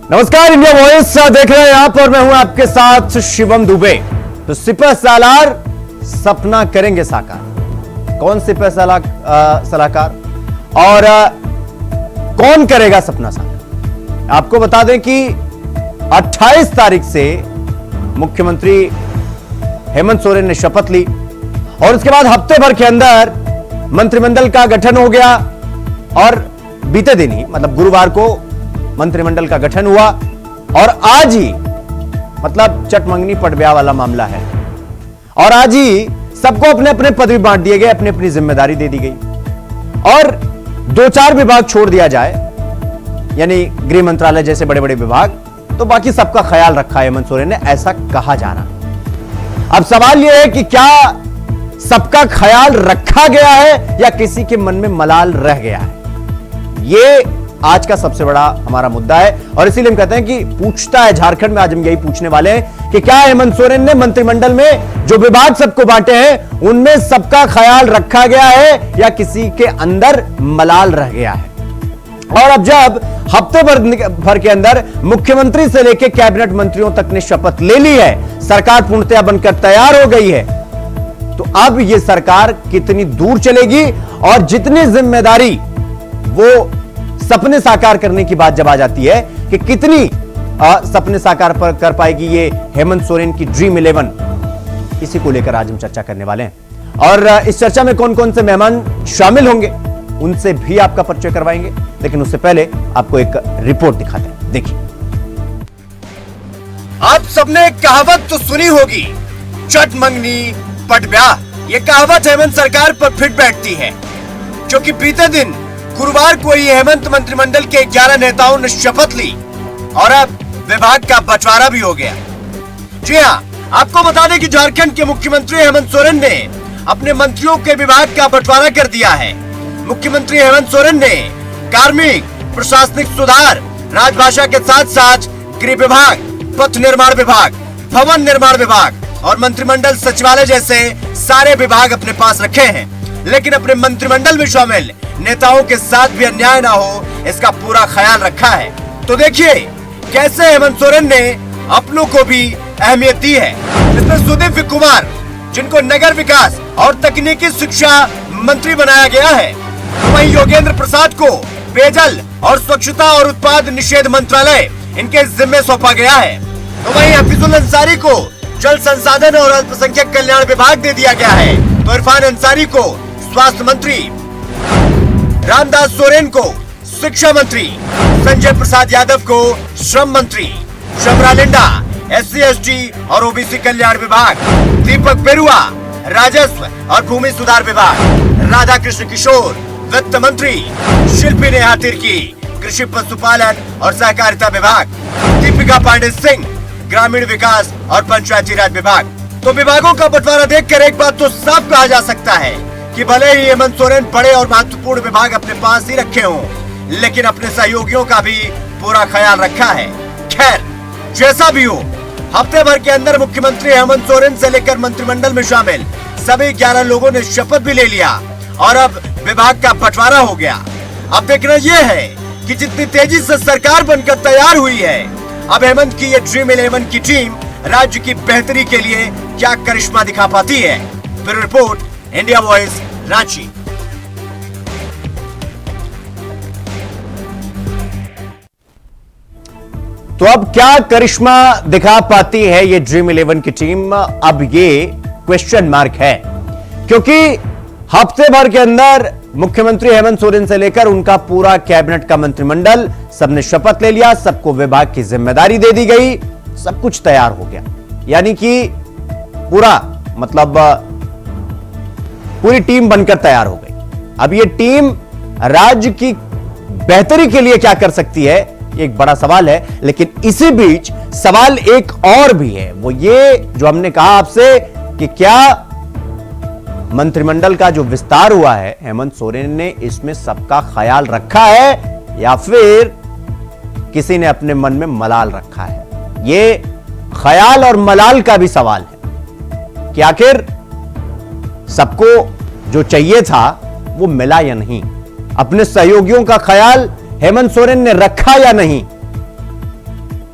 नमस्कार, India voice देख रहे हैं आप और मैं हूं आपके साथ शिवम दुबे। तो सिपह सालार सपना करेंगे साकार। कौन सिपह सलाहकार और कौन करेगा सपना साकार? आपको बता दें कि 28 तारीख से मुख्यमंत्री हेमंत सोरेन ने शपथ ली और उसके बाद हफ्ते भर के अंदर मंत्रिमंडल का गठन हो गया और बीते दिन ही मतलब गुरुवार को मंत्रिमंडल का गठन हुआ और आज ही मतलब चटमंगनी पटब्याह वाला मामला है और आज ही सबको अपने अपने पद भी बांट दिए गए, अपनी अपनी जिम्मेदारी दे दी गई और 2-4 विभाग छोड़ दिया जाए, यानी गृह मंत्रालय जैसे बड़े बड़े विभाग, तो बाकी सबका ख्याल रखा है हेमंत सोरेन ने, ऐसा कहा जा रहा। अब सवाल यह है कि क्या सबका ख्याल रखा गया है या किसी के मन में मलाल रह गया है? यह आज का सबसे बड़ा हमारा मुद्दा है और इसीलिए हम कहते हैं कि पूछता है झारखंड में, आज हम यही पूछने वाले हैं कि क्या हेमंत सोरेन ने मंत्रिमंडल में जो विभाग सबको बांटे हैं उनमें सबका ख्याल रखा गया है या किसी के अंदर मलाल रह गया है? और अब जब हफ्ते भर के अंदर मुख्यमंत्री से लेकर कैबिनेट मंत्रियों तक ने शपथ ले ली है, सरकार पूर्णतया बनकर तैयार हो गई है, तो अब यह सरकार कितनी दूर चलेगी और जितनी जिम्मेदारी वो सपने साकार करने की बात जब आ जाती है कि कितनी सपने साकार कर पाएगी ये हेमंत सोरेन की ड्रीम 11, इसी को लेकर आज हम चर्चा करने वाले हैं। और इस चर्चा में कौन कौन से मेहमान शामिल होंगे उनसे भी आपका परिचय करवाएंगे, लेकिन उससे पहले आपको एक रिपोर्ट दिखाते हैं, देखिए। आप सबने एक कहावत तो सुनी होगी, चटमंगनी पटब्याह। ये कहावत हेमंत सरकार पर फिट बैठती है, क्योंकि बीते दिन गुरुवार को ही हेमंत मंत्रिमंडल के 11 नेताओं ने शपथ ली और अब विभाग का बंटवारा भी हो गया। जी हाँ, आपको बता दें कि झारखंड के मुख्यमंत्री हेमंत सोरेन ने अपने मंत्रियों के विभाग का बंटवारा कर दिया है। मुख्यमंत्री हेमंत सोरेन ने कार्मिक, प्रशासनिक सुधार, राजभाषा के साथ साथ गृह विभाग, पथ निर्माण विभाग, भवन निर्माण विभाग और मंत्रिमंडल सचिवालय जैसे सारे विभाग अपने पास रखे हैं, लेकिन अपने मंत्रिमंडल में शामिल नेताओं के साथ भी अन्याय ना हो, इसका पूरा ख्याल रखा है। तो देखिए कैसे हेमंत सोरेन ने अपनों को भी अहमियत दी है। इसमें सुदीप कुमार, जिनको नगर विकास और तकनीकी शिक्षा मंत्री बनाया गया है, वहीं योगेंद्र प्रसाद को पेयजल और स्वच्छता और उत्पाद निषेध मंत्रालय इनके जिम्मे सौंपा गया है। तो वहीं हफीजुल अंसारी को जल संसाधन और अल्पसंख्यक कल्याण विभाग दे दिया गया है, तो इरफान अंसारी को स्वास्थ्य मंत्री, रामदास सोरेन को शिक्षा मंत्री, संजय प्रसाद यादव को श्रम मंत्री, शमरा लिंडा SC/ST और OBC कल्याण विभाग, दीपक बेरुआ राजस्व और भूमि सुधार विभाग, राधा कृष्ण किशोर वित्त मंत्री, शिल्पी नेहा तिर्की कृषि पशुपालन और सहकारिता विभाग, दीपिका पांडे सिंह ग्रामीण विकास और पंचायती राज विभाग। तो विभागों का बंटवारा देखकर एक बात तो साफ कहा जा सकता है कि भले ही हेमंत सोरेन बड़े और महत्वपूर्ण विभाग अपने पास ही रखे हों, लेकिन अपने सहयोगियों का भी पूरा ख्याल रखा है। खैर, जैसा भी हो, हफ्ते भर के अंदर मुख्यमंत्री हेमंत सोरेन से लेकर मंत्रिमंडल में शामिल सभी 11 लोगों ने शपथ भी ले लिया और अब विभाग का बंटवारा हो गया। अब देखना यह है कि जितनी तेजी से सरकार बनकर तैयार हुई है, अब हेमंत की ये ड्रीम 11 की टीम राज्य की बेहतरी के लिए क्या करिश्मा दिखा पाती है। फिर रिपोर्ट, इंडिया वॉइस, रांची। तो अब क्या करिश्मा दिखा पाती है ये ड्रीम 11 की टीम? अब ये क्वेश्चन मार्क है, क्योंकि हफ्ते भर के अंदर मुख्यमंत्री हेमंत सोरेन से लेकर उनका पूरा कैबिनेट का मंत्रिमंडल सबने शपथ ले लिया, सबको विभाग की जिम्मेदारी दे दी गई, सब कुछ तैयार हो गया, यानी कि पूरा मतलब पूरी टीम बनकर तैयार हो गई। अब ये टीम राज्य की बेहतरी के लिए क्या कर सकती है, ये एक बड़ा सवाल है। लेकिन इसी बीच सवाल एक और भी है, वो ये जो हमने कहा आपसे कि क्या मंत्रिमंडल का जो विस्तार हुआ है, हेमंत सोरेन ने इसमें सबका ख्याल रखा है या फिर किसी ने अपने मन में मलाल रखा है? ये ख्याल और मलाल का भी सवाल है कि आखिर सबको जो चाहिए था वो मिला या नहीं, अपने सहयोगियों का ख्याल हेमंत सोरेन ने रखा या नहीं,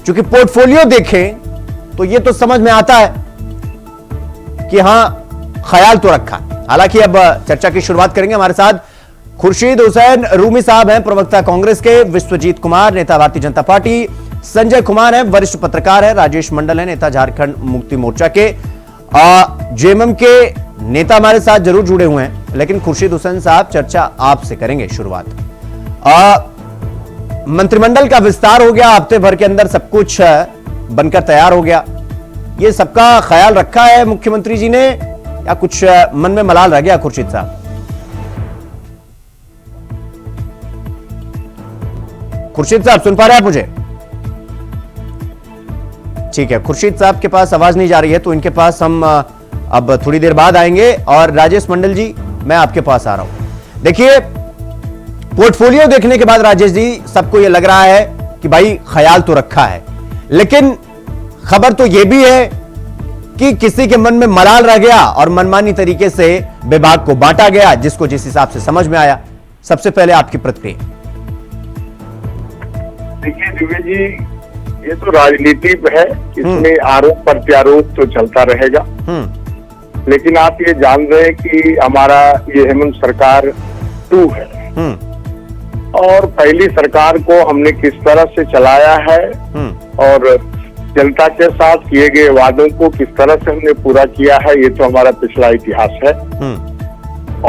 चूंकि पोर्टफोलियो देखें तो ये तो समझ में आता है कि हां ख्याल तो रखा। हालांकि अब चर्चा की शुरुआत करेंगे। हमारे साथ खुर्शीद हुसैन रूमी साहब हैं, प्रवक्ता कांग्रेस के, विश्वजीत कुमार नेता भारतीय जनता पार्टी, संजय कुमार हैं वरिष्ठ पत्रकार हैं, राजेश मंडल है नेता झारखंड मुक्ति मोर्चा के, जेएमएम के नेता हमारे साथ जरूर जुड़े हुए हैं। लेकिन खुर्शीद हुसैन साहब, चर्चा आपसे करेंगे शुरुआत। मंत्रिमंडल का विस्तार हो गया, हफ्ते भर के अंदर सब कुछ बनकर तैयार हो गया। ये सबका ख्याल रखा है मुख्यमंत्री जी ने या कुछ मन में मलाल रह गया? खुर्शीद साहब, खुर्शीद साहब सुन पा रहे हैं आप मुझे? ठीक है, खुर्शीद साहब के पास आवाज नहीं जा रही है तो इनके पास हम अब थोड़ी देर बाद आएंगे। और राजेश मंडल जी, मैं आपके पास आ रहा हूं। देखिए, पोर्टफोलियो देखने के बाद राजेश जी, सबको यह लग रहा है कि भाई ख्याल तो रखा है, लेकिन खबर तो यह भी है कि किसी के मन में मलाल रह गया और मनमानी तरीके से विभाग को बांटा गया, जिसको जिस हिसाब से समझ में आया। सबसे पहले आपकी प्रतिक्रिया। देखिए दिव्य जी, ये तो राजनीति है, इसमें आरोप प्रत्यारोप तो चलता रहेगा। लेकिन आप ये जान रहे हैं कि हमारा ये हेमंत सरकार 2 है और पहली सरकार को हमने किस तरह से चलाया है और जनता के साथ किए गए वादों को किस तरह से हमने पूरा किया है, ये तो हमारा पिछला इतिहास है।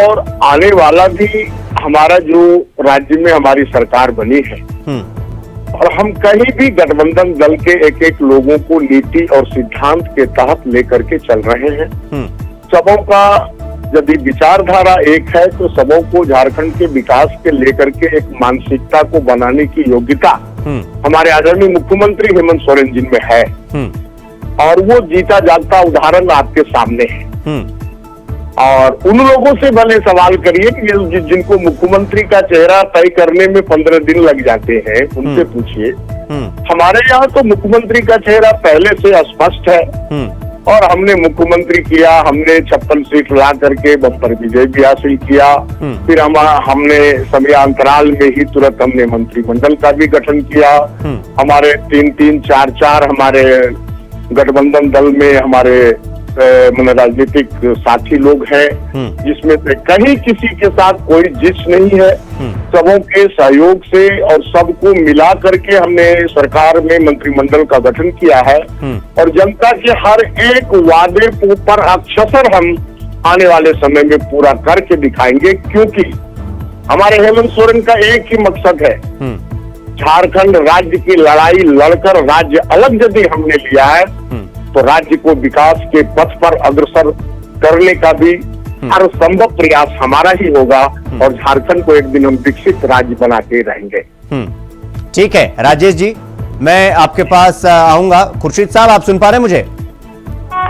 और आने वाला भी हमारा जो राज्य में हमारी सरकार बनी है और हम कहीं भी गठबंधन दल के एक एक लोगों को नीति और सिद्धांत के तहत लेकर के चल रहे हैं। सबों का यदि विचारधारा एक है तो सबों को झारखंड के विकास के लेकर के एक मानसिकता को बनाने की योग्यता हमारे आदरणीय मुख्यमंत्री हेमंत सोरेन जी में है और वो जीता जागता उदाहरण आपके सामने है। और उन लोगों से भले सवाल करिए कि जिनको मुख्यमंत्री का चेहरा तय करने में 15 दिन लग जाते हैं, उनसे पूछिए। हमारे यहाँ तो मुख्यमंत्री का चेहरा पहले से स्पष्ट है और हमने मुख्यमंत्री किया, हमने 56 सीट ला करके बम्पर विजय भी हासिल किया। फिर हमने समयांतराल में ही तुरंत हमने मंत्रिमंडल का भी गठन किया। हमारे 3-3, 4-4 हमारे गठबंधन दल में हमारे राजनीतिक साथी लोग हैं, जिसमें से कहीं किसी के साथ कोई जिस नहीं है। सबों के सहयोग से और सबको मिला करके हमने सरकार में मंत्रिमंडल का गठन किया है और जनता के हर एक वादे पर अक्षर हम आने वाले समय में पूरा करके दिखाएंगे, क्योंकि हमारे हेमंत सोरेन का एक ही मकसद है, झारखंड राज्य की लड़ाई लड़कर राज्य अलग यदि हमने लिया है तो राज्य को विकास के पथ पर अग्रसर करने का भी हर संभव प्रयास हमारा ही होगा और झारखंड को एक दिन हम विकसित राज्य बना के रहेंगे। ठीक है राजेश जी, मैं आपके पास आऊंगा। खुर्शीद साहब, आप सुन पा रहे हैं मुझे?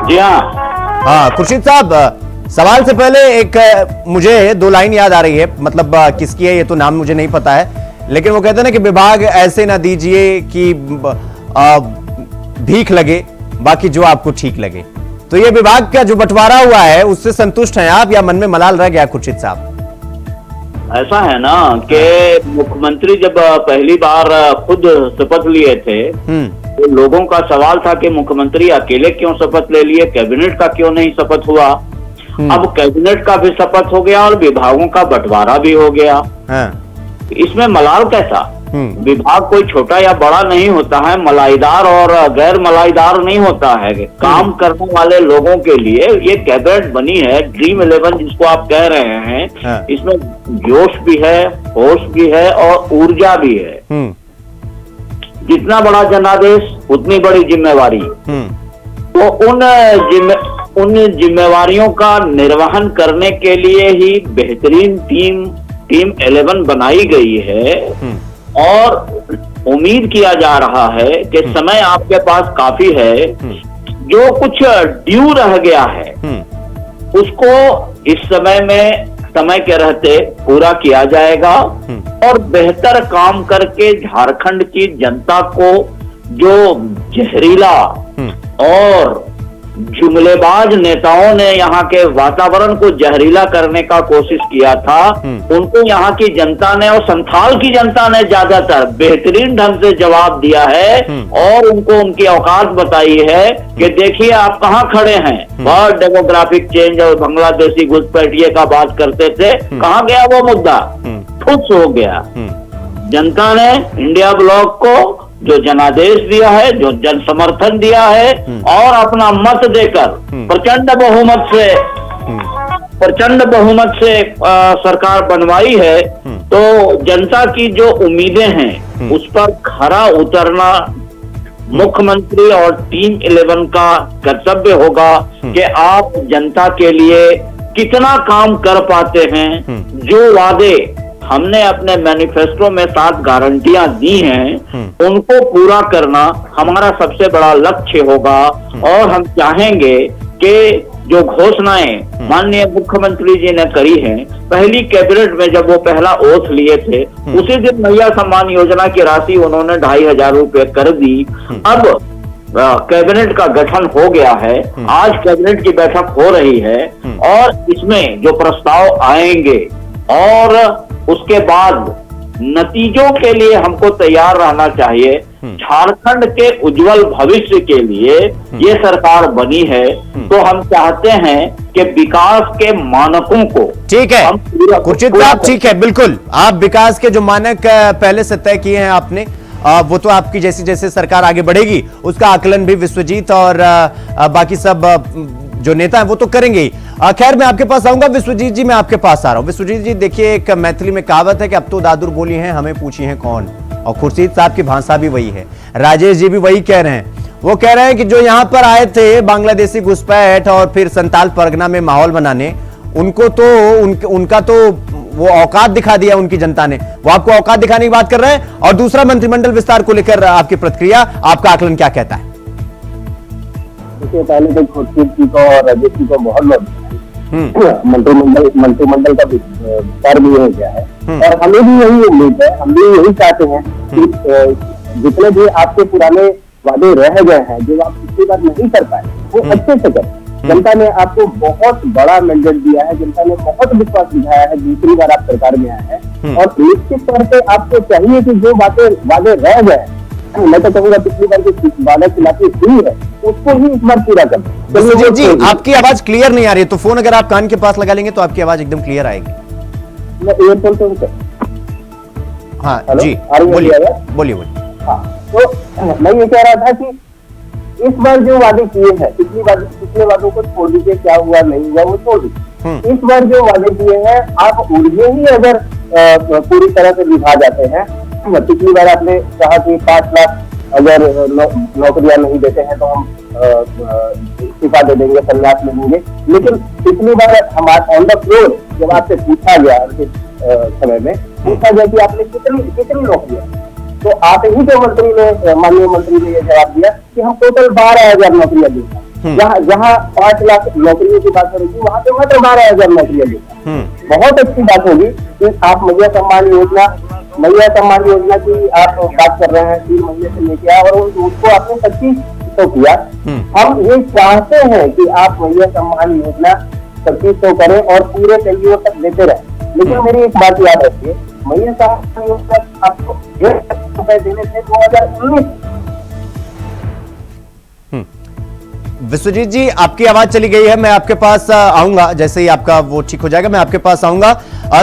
जी हाँ। खुर्शीद साहब, सवाल से पहले एक मुझे 2 लाइन याद आ रही है, मतलब किसकी है ये तो नाम मुझे नहीं पता है, लेकिन वो कहते हैं ना कि विभाग ऐसे ना दीजिए कि भीख लगे, बाकी जो आपको ठीक लगे। तो ये विभाग का जो बंटवारा हुआ है उससे संतुष्ट हैं आप या मन में मलाल रह गया? खुर्शीद साहब, ऐसा है ना कि मुख्यमंत्री जब पहली बार खुद शपथ लिए थे तो लोगों का सवाल था कि मुख्यमंत्री अकेले क्यों शपथ ले लिए, कैबिनेट का क्यों नहीं शपथ हुआ। अब कैबिनेट का भी शपथ हो गया और विभागों का बंटवारा भी हो गया। इसमें मलाल कैसा? विभाग कोई छोटा या बड़ा नहीं होता है, मलाईदार और गैर मलाईदार नहीं होता है। काम करने वाले लोगों के लिए ये कैबिनेट बनी है, ड्रीम 11 जिसको आप कह रहे हैं। इसमें जोश भी है, होश भी है और ऊर्जा भी है। जितना बड़ा जनादेश उतनी बड़ी जिम्मेवारी। तो उन जिम्मेवारियों का निर्वहन करने के लिए ही बेहतरीन टीम 11 बनाई गई है और उम्मीद किया जा रहा है कि समय आपके पास काफी है। जो कुछ ड्यू रह गया है उसको इस समय के रहते पूरा किया जाएगा और बेहतर काम करके झारखंड की जनता को जो जहरीला और जुमलेबाज नेताओं ने यहाँ के वातावरण को जहरीला करने का कोशिश किया था, उनको यहाँ की जनता ने और संथाल की जनता ने ज्यादातर बेहतरीन ढंग से जवाब दिया है और उनको उनकी औकात बताई है कि देखिए आप कहाँ खड़े हैं। बहुत डेमोग्राफिक चेंज और बांग्लादेशी घुसपैठिए का बात करते थे, कहाँ गया वो मुद्दा, ठुस हो गया। जनता ने इंडिया ब्लॉक को जो जनादेश दिया है, जो जन समर्थन दिया है और अपना मत देकर प्रचंड बहुमत से सरकार बनवाई है, तो जनता की जो उम्मीदें हैं उस पर खरा उतरना मुख्यमंत्री और टीम 11 का कर्तव्य होगा कि आप जनता के लिए कितना काम कर पाते हैं। जो वादे हमने अपने मैनिफेस्टो में 7 गारंटियां दी हैं, उनको पूरा करना हमारा सबसे बड़ा लक्ष्य होगा और हम चाहेंगे कि जो घोषणाएं माननीय मुख्यमंत्री जी ने करी हैं, पहली कैबिनेट में जब वो पहला ओथ लिए थे उसी दिन मैया सम्मान योजना की राशि उन्होंने 2,500 रुपए कर दी। अब कैबिनेट का गठन हो गया है, आज कैबिनेट की बैठक हो रही है और इसमें जो प्रस्ताव आएंगे और उसके बाद नतीजों के लिए हमको तैयार रहना चाहिए। झारखंड के उज्जवल भविष्य के लिए ये सरकार बनी है, तो हम चाहते हैं कि विकास के मानकों को, ठीक है खुर्शीद साहब, ठीक है, बिल्कुल आप विकास के जो मानक पहले से तय किए हैं आपने, वो तो आपकी जैसी जैसे सरकार आगे बढ़ेगी उसका आकलन भी विश्वजीत और बाकी सब जो नेता है वो तो करेंगे ही। खैर मैं आपके पास आऊंगा। विश्वजीत जी मैं आपके पास आ रहा हूं। विश्वजीत जी देखिए, एक मैथिली में कहावत है कि अब तो दादुर बोली हैं हमें पूछी हैं कौन, और खुर्शीद साहब की भाषा भी वही है, राजेश जी भी वही कह रहे हैं। वो कह रहे हैं कि जो यहां पर आए थे बांग्लादेशी घुसपैठ और फिर संताल परगना में माहौल बनाने, उनको तो उनका तो वो औकात दिखा दिया उनकी जनता ने, वो आपको औकात दिखाने की बात कर रहे हैं। और दूसरा मंत्रिमंडल विस्तार को लेकर आपकी प्रतिक्रिया, आपका आकलन क्या कहता है? देखिए, पहले तो खुर्शीद जी को और राजेश जी को बहुत मंत्रिमंडल का विस्तार भी हो गया है और हमें भी यही उम्मीद है, हम भी यही चाहते हैं कि जितने भी आपके पुराने वादे रह गए हैं जो आप पिछली बार नहीं कर पाए वो अच्छे से करें। जनता ने आपको बहुत बड़ा मैंडेट दिया है, जनता ने बहुत विश्वास दिखाया है, दूसरी बार आप सरकार में आए हैं और निश्चित तौर पर आपको चाहिए कि जो वादे रह गए, मैं तो कहूँगा पिछली बार की वादा खिलाफी हुई है उसको ही इस बार पूरा कर। विश्वजीत जी आपकी आवाज क्लियर नहीं आ रही है, तो फोन अगर आप कान के पास लगा लेंगे तो आपकी आवाज एकदम क्लियर आएगी। मैं ईयरफोन से हाँ जी बोलिए बोलिए। हाँ, तो मैं ये कह रहा था कि इस बार जो वादे किए हैं, पिछले वादों को छोड़ दीजिए, क्या हुआ नहीं हुआ वो छोड़ दीजिए। इस बार जो वादे किए हैं आप उन्हें ही अगर पूरी तरह से निभा जाते हैं, पिछली बार आपने कहा कि 5 लाख अगर नौकरियां नहीं देते हैं तो हम इस्तीफा दे देंगे, संन्यास ले लेंगे, लेकिन पिछली बार हमारे ऑन द फ्लोर जब आपसे पूछा गया समय में पूछा गया कि आपने कितनी नौकरियां, तो आप ही के मंत्री ने, माननीय मंत्री ने यह जवाब दिया कि हम टोटल 12,000 नौकरियां देंगे। जहाँ 5 लाख नौकरियों की बात करेगी वहां पे मात्र 12,000 नौकरियां देंगे। बहुत अच्छी बात होगी कि आप मैया सम्मान योजना की आप बात कर रहे हैं, 3 महीने से लेके आए और उसको आपने 2500 किया। हम ये चाहते हैं कि आप मैया सम्मान योजना 2500 करें और पूरे कईयों तक देते रहे। लेकिन मेरी एक बात याद रखिए, मैया सम्मान योजना आपको 1,000 रुपए देने थे 2019। विश्वजीत जी आपकी आवाज चली गई है, मैं आपके पास आऊंगा, जैसे ही आपका वो ठीक हो जाएगा मैं आपके पास आऊंगा।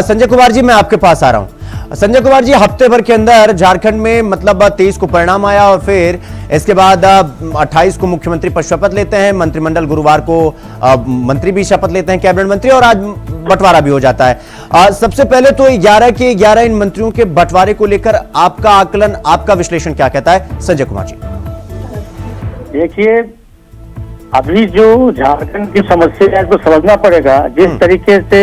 संजय कुमार जी मैं आपके पास आ रहा हूं। संजय कुमार जी, हफ्ते भर के अंदर झारखंड में मतलब 23 को परिणाम आया और फिर इसके बाद 28 को मुख्यमंत्री पर शपथ लेते हैं, मंत्रिमंडल गुरुवार को मंत्री भी शपथ लेते हैं, कैबिनेट मंत्री, और आज बंटवारा भी हो जाता है। सबसे पहले तो 11 के 11 इन मंत्रियों के बंटवारे को लेकर आपका आकलन, आपका विश्लेषण क्या कहता है संजय कुमार जी? देखिए, अभी जो झारखंड की समस्या है तो समझना पड़ेगा, जिस तरीके से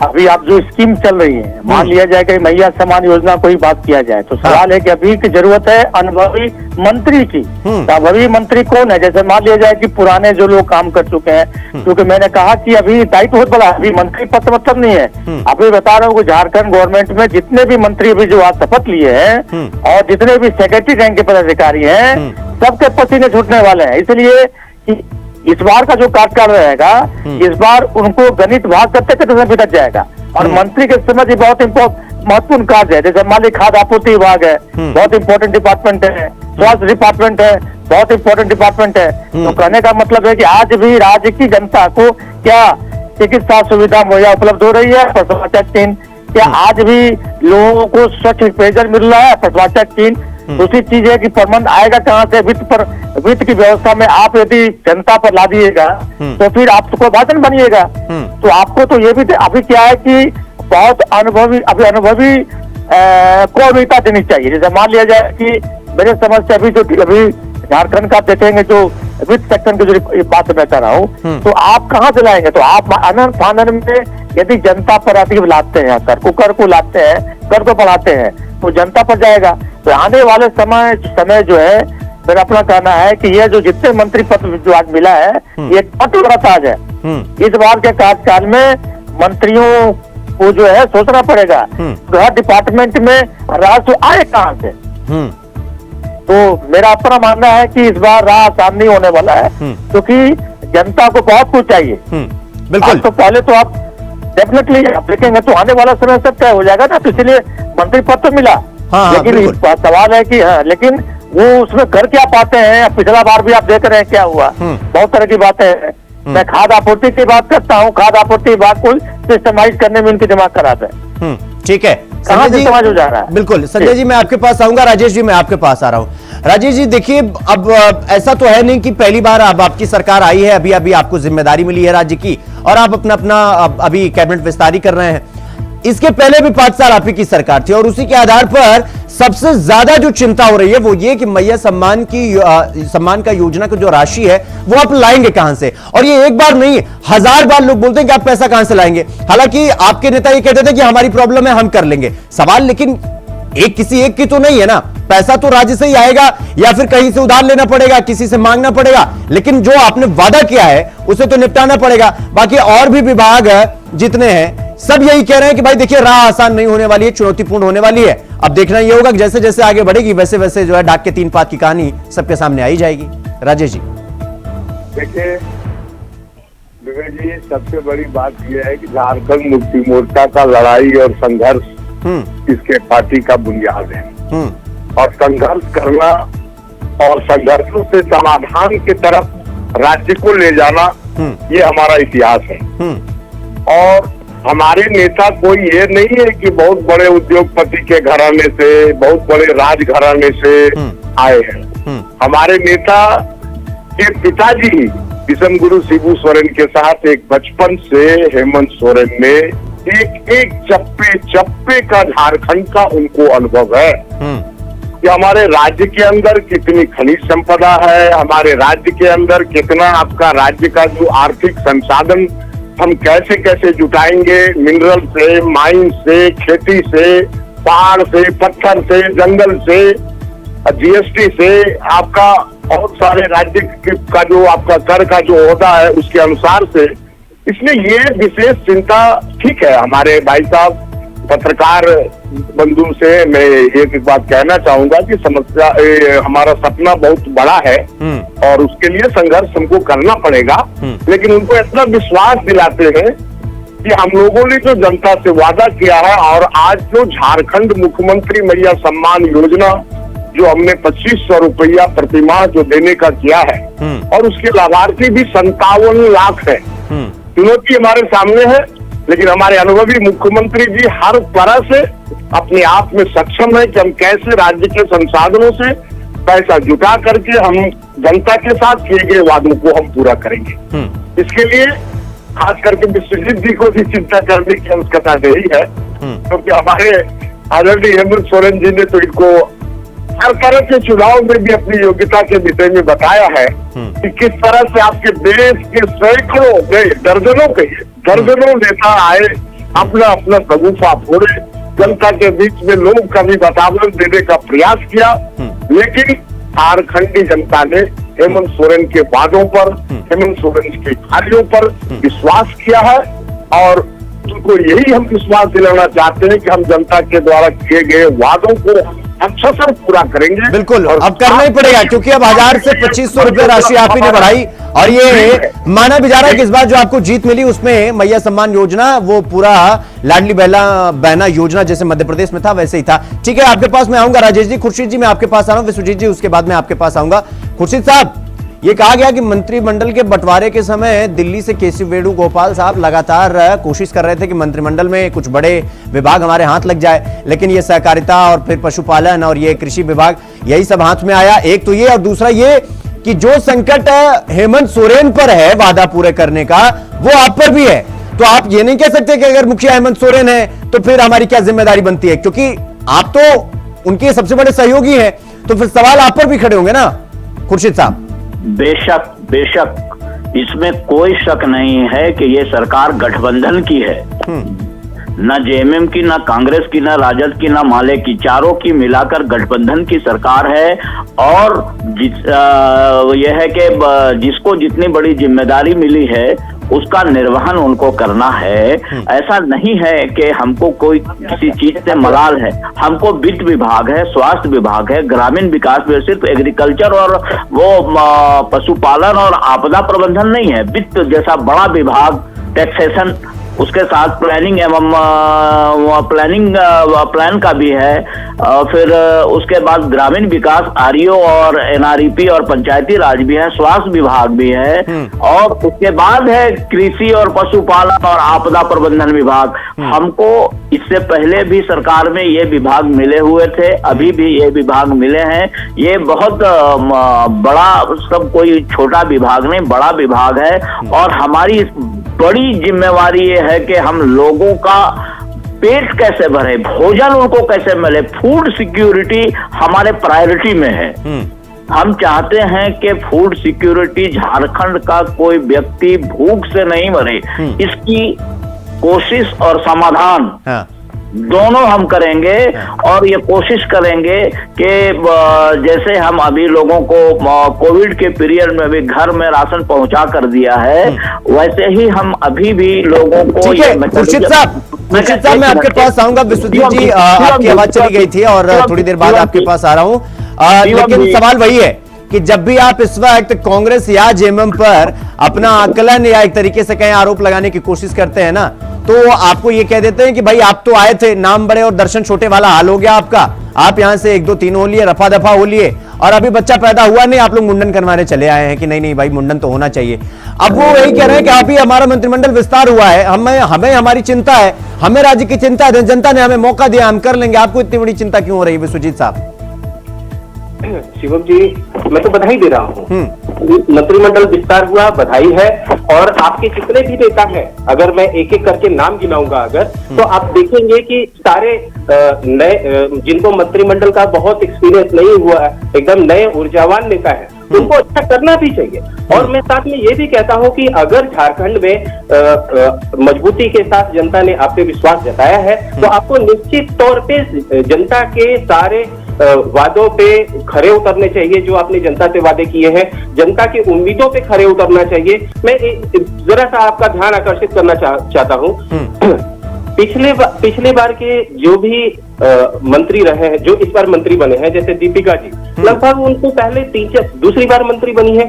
अभी आप जो स्कीम चल रही है, मान लिया जाए कि मैया सम्मान योजना को ही बात किया जाए, तो सवाल है कि अभी की जरूरत है अनुभवी मंत्री की। अनुभवी मंत्री कौन है? जैसे मान लिया जाए कि पुराने जो लोग काम कर चुके हैं, क्योंकि मैंने कहा कि अभी दायित्व बहुत बड़ा, अभी मंत्री पद मतलब नहीं है। अभी बता रहा हूँ कि झारखंड गवर्नमेंट में जितने भी मंत्री अभी जो आज शपथ लिए हैं और जितने भी सेक्रेटरी रैंक के पदाधिकारी हैं, सबके पसीने छूटने वाले हैं। इसलिए इस बार का जो कार्यकाल रहेगा, इस बार उनको गणित भाग करते करते समय बिगड़ जाएगा। और मंत्री के समय भी बहुत महत्वपूर्ण कार्य है, जैसे मान ली खाद्य आपूर्ति विभाग है, बहुत इंपॉर्टेंट डिपार्टमेंट है, स्वास्थ्य डिपार्टमेंट है, बहुत इंपॉर्टेंट डिपार्टमेंट है। तो कहने का मतलब है कि आज भी राज्य की जनता को क्या चिकित्सा सुविधा मुहैया उपलब्ध हो रही है? प्रसवा चेक चिन्ह। क्या आज भी लोगों को स्वच्छ पेयजल मिल रहा है? प्रसवा चेक चिन्ह। दूसरी चीज है कि प्रबंध आएगा कहाँ से? वित्त की व्यवस्था में आप यदि जनता पर ला दिएगा तो फिर आप तो भाषण बनिएगा। तो आपको तो ये भी अभी क्या है कि बहुत अनुभवी को अभिता देनी चाहिए। जैसे मान लिया जाए कि मेरे समझ से अभी झारखंड का देखेंगे जो वित्त सेक्शन की जो बात मैं कर रहा हूँ, तो आप कहाँ से लाएंगे? तो आप आनंद फानन में यदि जनता पर अधिक लाते हैं, कर को लाते हैं, कर को बढ़ाते हैं, तो जनता पर जाएगा। तो आने वाले समय जो है, मेरा अपना कहना है कि ये जो जितने मंत्री पद जो आज मिला है, ये बहुत बड़ा ताज है। इस बार के कार्यकाल में मंत्रियों को जो है सोचना पड़ेगा हर डिपार्टमेंट में राजस्व आए कहाँ से। तो मेरा अपना मानना है कि इस बार राह आसान नहीं होने वाला है, क्योंकि जनता को बहुत कुछ चाहिए। बिल्कुल। तो पहले तो आप डेफिनेटली आप देखेंगे तो आने वाला समय सब तय हो जाएगा ना, तो इसलिए मंत्री पद तो मिला। लेकिन सवाल है कि लेकिन वो उसमें कर क्या पाते हैं? पिछला बार भी आप देख रहे हैं क्या हुआ, बहुत तरह की बातें हैं। मैं खाद्य आपूर्ति की बात करता हूँ, खाद्य आपूर्ति विभाग को सिस्टमाइज करने में उनकी दिमाग खराब है। ठीक है कहाँ से समाज हो जा रहा है? बिल्कुल संजय जी, मैं आपके पास आऊंगा। राजेश जी, मैं आपके पास आ रहा हूं। राजेश जी देखिए, अब ऐसा तो है नहीं कि पहली बार अब आपकी सरकार आई है, अभी अभी आपको जिम्मेदारी मिली है राज्य की और आप अपना अभी कैबिनेट विस्तारी कर रहे हैं। इसके पहले भी 5 साल आप ही की सरकार थी और उसी के आधार पर सबसे ज्यादा जो चिंता हो रही है वो ये कि मैया सम्मान का योजना की जो राशि है वो आप लाएंगे कहां से? और ये एक बार नहीं, 1000 बार लोग बोलते हैं कि आप पैसा कहां से लाएंगे। हालांकि आपके नेता ये कहते थे कि हमारी प्रॉब्लम है, हम कर लेंगे। सवाल लेकिन किसी एक की तो नहीं है ना, पैसा तो राज्य से ही आएगा या फिर कहीं से उधार लेना पड़ेगा, किसी से मांगना पड़ेगा, लेकिन जो आपने वादा किया है उसे तो निपटाना पड़ेगा। बाकी और भी विभाग जितने हैं सब यही कह रहे हैं कि भाई देखिए, राह आसान नहीं होने वाली है, चुनौतीपूर्ण होने वाली है। अब देखना यह होगा कि जैसे जैसे आगे बढ़ेगी वैसे वैसे जो है डाक के 3 पात की कहानी सबके सामने आई जाएगी। राजेश जी देखिए विवेक जी, सबसे बड़ी बात यह है कि झारखंड मुक्ति मोर्चा का लड़ाई और संघर्ष इसके पार्टी का बुनियाद है। और संघर्ष करना और संघर्षों से समाधान की तरफ राज्य को ले जाना, ये हमारा इतिहास है। और हमारे नेता कोई ये नहीं है कि बहुत बड़े उद्योगपति के घराने से, बहुत बड़े राजघराने से आए हैं। हमारे नेता के पिताजी विषम गुरु शिबू सोरेन के साथ एक बचपन से हेमंत सोरेन ने एक चप्पे चप्पे का झारखंड का उनको अनुभव है कि हमारे राज्य के अंदर कितनी खनिज संपदा है, हमारे राज्य के अंदर कितना आपका राज्य का जो आर्थिक संसाधन हम कैसे कैसे जुटाएंगे, मिनरल से, माइन से, खेती से, पहाड़ से, पत्थर से, जंगल से, जीएसटी से, आपका बहुत सारे राज्य का जो आपका कर का जो होता है उसके अनुसार से। इसलिए ये विशेष चिंता ठीक है। हमारे भाई साहब पत्रकार बंधु से मैं एक बात कहना चाहूंगा कि समस्या हमारा सपना बहुत बड़ा है और उसके लिए संघर्ष हमको करना पड़ेगा, लेकिन उनको इतना विश्वास दिलाते हैं कि हम लोगों ने जो जनता से वादा किया है और आज जो झारखंड मुख्यमंत्री मैया सम्मान योजना जो हमने 2500 रुपया प्रतिमाह जो देने का किया है और उसके लाभार्थी भी 57 लाख है। चुनौती हमारे सामने है, लेकिन हमारे अनुभवी मुख्यमंत्री जी हर तरह से अपने आप में सक्षम है कि हम कैसे राज्य के संसाधनों से पैसा जुटा करके हम जनता के साथ किए गए वादों को हम पूरा करेंगे। इसके लिए खास करके विश्वजीत जी को भी चिंता करने की आवश्यकता नहीं है, क्योंकि हमारे आदरणीय हेमंत सोरेन जी ने तो इनको हर तरह के चुनाव में भी अपनी योग्यता के विषय में बताया है कि किस तरह से आपके देश के सैकड़ों दर्जनों नेता आए, अपना अपना सगुफा फोड़े, जनता के बीच में लोग का भी वातावरण देने का प्रयास किया, लेकिन झारखंडी जनता ने हेमंत सोरेन के वादों पर, हेमंत सोरेन के कार्यों पर विश्वास किया है और उनको यही हम विश्वास दिलाना चाहते हैं कि हम जनता के द्वारा किए गए वादों को हम सशर्त पूरा करेंगे। बिल्कुल, अब करना ही पड़ेगा क्योंकि अब 1000 से 2500 रुपए राशि आप ही ने बढ़ाई और ये माना भी जा रहा है कि इस बार जो आपको जीत मिली उसमें मैया सम्मान योजना, वो पूरा लाडली बहना योजना जैसे मध्य प्रदेश में था वैसे ही था। ठीक है, आपके पास मैं आऊंगा राजेश जी। खुर्शीद जी मैं आपके पास आ रहा हूं, विश्वजीत जी उसके बाद मैं आपके पास आऊंगा। खुर्शीद साहब, ये कहा गया कि मंत्रिमंडल के बंटवारे के समय दिल्ली से केसी वेणुगोपाल साहब लगातार कोशिश कर रहे थे कि मंत्रिमंडल में कुछ बड़े विभाग हमारे हाथ लग जाए, लेकिन ये सहकारिता और फिर पशुपालन और ये कृषि विभाग यही सब हाथ में आया। एक तो ये, और दूसरा ये कि जो संकट हेमंत सोरेन पर है वादा पूरे करने का, वो आप पर भी है। तो आप ये नहीं कह सकते कि अगर मुखिया हेमंत सोरेन है तो फिर हमारी क्या जिम्मेदारी बनती है, क्योंकि आप तो उनके सबसे बड़े सहयोगी हैं, तो फिर सवाल आप पर भी खड़े होंगे ना खुर्शीद साहब। बेशक बेशक, इसमें कोई शक नहीं है कि ये सरकार गठबंधन की है। न जेएमएम की, न कांग्रेस की, न राजद की, न माले की, चारों की मिलाकर गठबंधन की सरकार है। और यह है कि जिसको जितनी बड़ी जिम्मेदारी मिली है उसका निर्वहन उनको करना है। ऐसा नहीं है कि हमको कोई किसी चीज से मलाल है। हमको वित्त विभाग है, स्वास्थ्य विभाग है, ग्रामीण विकास में सिर्फ एग्रीकल्चर और वो पशुपालन और आपदा प्रबंधन नहीं है, वित्त जैसा बड़ा विभाग, टैक्सेशन, उसके साथ प्लानिंग एवं प्लान का भी है। फिर उसके बाद ग्रामीण विकास, आरईओ और एनआरईपी और पंचायती राज भी है, स्वास्थ्य विभाग भी है, और उसके बाद है कृषि और पशुपालन और आपदा प्रबंधन विभाग। हमको इससे पहले भी सरकार में ये विभाग मिले हुए थे, अभी भी ये विभाग मिले हैं। ये बहुत बड़ा, सब कोई छोटा विभाग नहीं, बड़ा विभाग है। और हमारी बड़ी जिम्मेवारी ये है कि हम लोगों का पेट कैसे भरे, भोजन उनको कैसे मिले। फूड सिक्योरिटी हमारे प्रायोरिटी में है। हम चाहते हैं कि फूड सिक्योरिटी, झारखंड का कोई व्यक्ति भूख से नहीं मरे, इसकी कोशिश और समाधान दोनों हम करेंगे। और ये कोशिश करेंगे कि जैसे हम अभी लोगों को कोविड के पीरियड में भी घर में राशन पहुंचा कर दिया है, वैसे ही हम अभी भी लोगों को। खुर्शीद साहब मैं आपके पास आऊंगा। विश्वजीत जी आपकी आवाज चली गई थी और थोड़ी देर बाद आपके पास आ रहा हूं, लेकिन सवाल वही है कि जब भी आप इस वक्त कांग्रेस या जेएमएम पर अपना आकलन या एक तरीके से कहीं आरोप लगाने की कोशिश करते हैं ना, तो आपको ये कह देते हैं कि भाई आप तो आए थे, नाम बड़े और दर्शन छोटे वाला हाल हो गया आपका, आप यहां से 1 2 3 हो लिए, रफा दफा हो लिए, और अभी बच्चा पैदा हुआ नहीं, आप लोग मुंडन करवाने चले आए हैं कि नहीं नहीं भाई मुंडन तो होना चाहिए। अब वो वही कह रहे हैं कि अभी हमारा मंत्रिमंडल विस्तार हुआ है, हमें हमारी चिंता है, हमें राज्य की चिंता है, जनता ने हमें मौका दिया, हम कर लेंगे। आपको इतनी बड़ी चिंता क्यों हो रही है विश्वजीत साहब? शिवम जी, मैं तो बधाई दे रहा हूँ। मंत्रिमंडल विस्तार हुआ, बधाई है। और आपके जितने भी नेता हैं, अगर मैं एक एक करके नाम गिनाऊंगा अगर, तो आप देखेंगे कि सारे नए, जिनको मंत्रिमंडल का बहुत एक्सपीरियंस नहीं हुआ है, एकदम नए ऊर्जावान नेता है, उनको अच्छा करना भी चाहिए। और मैं साथ में ये भी कहता हूँ कि अगर झारखंड में मजबूती के साथ जनता ने आप पे विश्वास जताया है, तो आपको निश्चित तौर पे जनता के सारे वादों पे खरे उतरने चाहिए। जो आपने जनता से वादे किए हैं, जनता की उम्मीदों पे खरे उतरना चाहिए। मैं जरा सा आपका ध्यान आकर्षित करना चाहता हूँ। पिछले बार के जो भी मंत्री रहे हैं, जो इस बार मंत्री बने हैं, जैसे दीपिका जी, लगभग उनको पहले दूसरी बार मंत्री बनी है,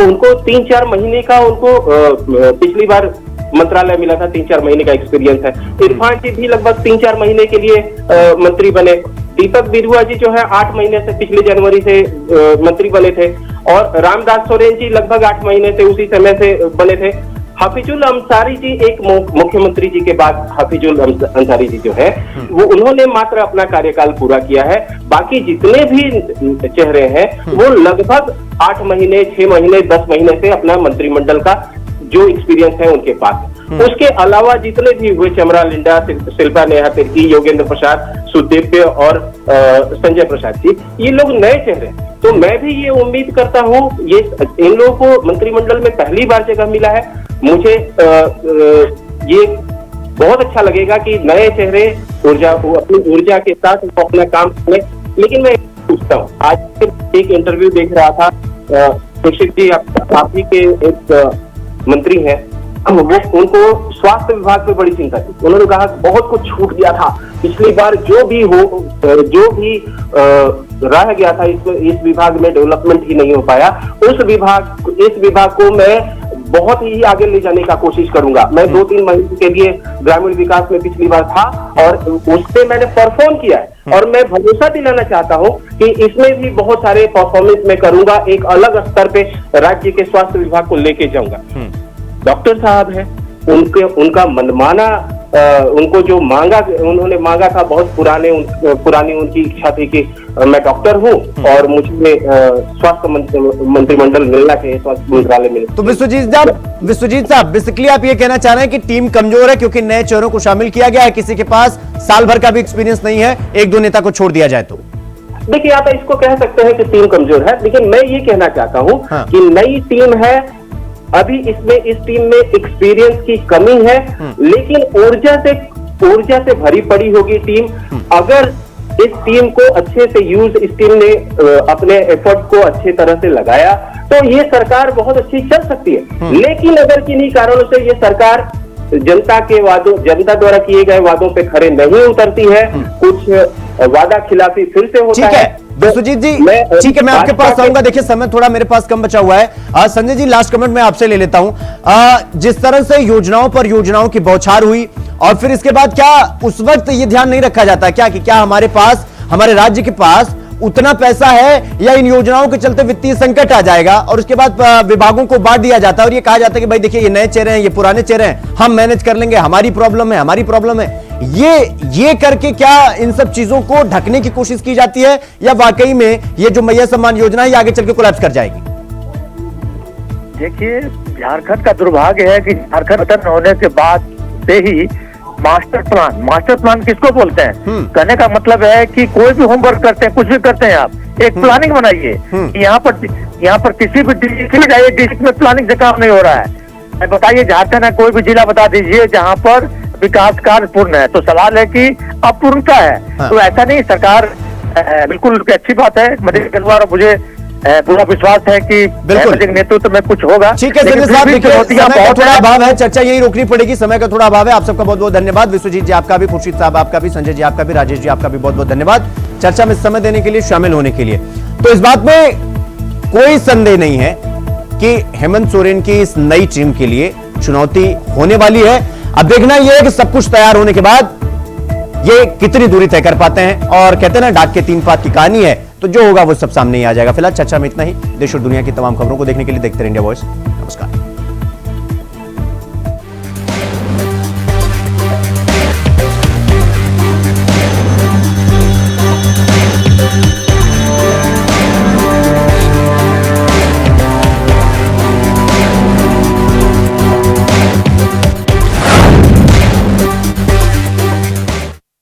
उनको 3-4 महीने का उनको पिछली बार मंत्रालय मिला था, 3-4 महीने का एक्सपीरियंस है। इरफान जी भी लगभग 3-4 महीने के लिए मंत्री बने। दीपक बिरुआ जी जो है 8 महीने से, पिछले जनवरी से मंत्री बने थे। और रामदास सोरेन जी लगभग 8 महीने से, उसी समय से बने थे। हाफिजुल अंसारी जी एक मुख्यमंत्री जी के बाद, हाफिजुल अंसारी जी जो है वो, उन्होंने मात्र अपना कार्यकाल पूरा किया है। बाकी जितने भी चेहरे हैं वो लगभग 8 महीने, 6 महीने, 10 महीने से अपना मंत्रिमंडल का जो एक्सपीरियंस है उनके पास। उसके अलावा जितने भी हुए, चमरा लिंडा, शिल्पा नेहा तिर्की, योगेंद्र प्रसाद, सुदीप्य और संजय प्रसाद जी, ये लोग नए चेहरे। तो मैं भी ये उम्मीद करता हूँ, ये इन लोगों को मंत्रिमंडल में पहली बार जगह मिला है। मुझे ये बहुत अच्छा लगेगा कि नए चेहरे अपनी ऊर्जा के साथ वो अपना काम करें। लेकिन मैं पूछता हूँ, आज एक इंटरव्यू देख रहा था, खुर्शीद जी आप ही के एक मंत्री हैं, वो उनको स्वास्थ्य विभाग पे बड़ी चिंता थी। उन्होंने कहा बहुत कुछ छूट गया था पिछली बार, जो भी रह गया था इस विभाग में डेवलपमेंट ही नहीं हो पाया। इस विभाग को मैं बहुत ही आगे ले जाने का कोशिश करूंगा। मैं 2-3 महीने के लिए ग्रामीण विकास में पिछली बार था और उससे मैंने परफॉर्म किया है और मैं भरोसा दिलाना चाहता हूं कि इसमें भी बहुत सारे परफॉर्मेंस मैं करूंगा, एक अलग स्तर पे राज्य के स्वास्थ्य विभाग को लेके जाऊंगा। डॉक्टर साहब है, उनका मनमाना उनको जो उन्होंने मांगा था, बहुत पुरानी उनकी इच्छा थी कि मैं डॉक्टर हूं और मुझे स्वास्थ्य मंत्रिमंडल मिलना चाहिए, स्वास्थ्य मंत्रालय मिलना। तो विश्वजीत साहब बेसिकली आप ये कहना चाह रहे हैं कि टीम कमजोर है क्योंकि नए चेहरों को शामिल किया गया है, किसी के पास साल भर का भी एक्सपीरियंस नहीं है, 1-2 नेता को छोड़ दिया जाए तो? देखिए, आप इसको कह सकते हैं कि टीम कमजोर है, लेकिन मैं ये कहना चाहता हूं कि नई टीम है, अभी इस टीम में एक्सपीरियंस की कमी है, लेकिन ऊर्जा से भरी पड़ी होगी टीम। अगर इस टीम को अच्छे से इस टीम ने अपने एफर्ट को अच्छे तरह से लगाया तो ये सरकार बहुत अच्छी चल सकती है। लेकिन अगर किन्हीं कारणों से ये सरकार जनता द्वारा किए गए वादों पे खरे नहीं उतरती है, कुछ वादा खिलाफी फिर से होता है। विश्वजीत जी ठीक है, मैं आपके पास आऊंगा। देखिए समय थोड़ा मेरे पास कम बचा हुआ है। संजय जी लास्ट कमेंट मैं आपसे ले लेता हूं। जिस तरह से योजनाओं की बौछार हुई और फिर इसके बाद क्या उस वक्त ये ध्यान नहीं रखा जाता क्या कि क्या हमारे राज्य के पास उतना पैसा है या इन योजनाओं के चलते वित्तीय संकट आ जाएगा और उसके बाद विभागों को बांट दिया जाता है और ये कहा जाता है कि भाई देखिए ये नए चेहरे हैं, ये पुराने चेहरे हैं, हम मैनेज कर लेंगे, हमारी प्रॉब्लम है। ये करके क्या इन सब चीजों को ढकने की कोशिश की जाती है या वाकई में ये जो मैया सम्मान योजना है ये आगे चल के कोलैप्स कर जाएगी? देखिए, झारखंड का दुर्भाग्य है कि झारखंड गठन होने के बाद से ही मास्टर प्लान किसको बोलते हैं? कहने का मतलब है कि कोई भी होमवर्क करते हैं, कुछ भी करते हैं, आप एक प्लानिंग बनाइए। यहाँ पर किसी भी डिस्ट्रिक्ट में प्लानिंग से काम नहीं हो रहा है। बताइए, झारखंड है, कोई भी जिला बता दीजिए जहाँ पर विकास कार्य पूर्ण है, तो सवाल है कि अपूर्णता है। तो ऐसा नहीं, सरकार बिल्कुल अच्छी बात है, मुझे पूरा विश्वास है कि नेतृत्व में कुछ होगा। ठीक है संजय साहब, थोड़ा अभाव है, चर्चा यही रोकनी पड़ेगी, समय का थोड़ा अभाव है। आप सबका बहुत बहुत धन्यवाद। विश्वजीत जी आपका भी, खुर्शीद साहब आपका भी, संजय जी आपका भी, राजेश जी आपका भी बहुत बहुत धन्यवाद चर्चा में समय देने के लिए, शामिल होने के लिए। तो इस बात में कोई संदेह नहीं है कि हेमंत सोरेन की इस नई टीम के लिए चुनौती होने वाली है। अब देखना यह है कि सब कुछ तैयार होने के बाद ये कितनी दूरी तय कर पाते हैं। और कहते हैं ना, डाक के 3 पात की कहानी है, तो जो होगा वो सब सामने ही आ जाएगा। फिलहाल चर्चा में इतना ही। देश और दुनिया की तमाम खबरों को देखने के लिए देखते रहिए इंडिया वॉइस।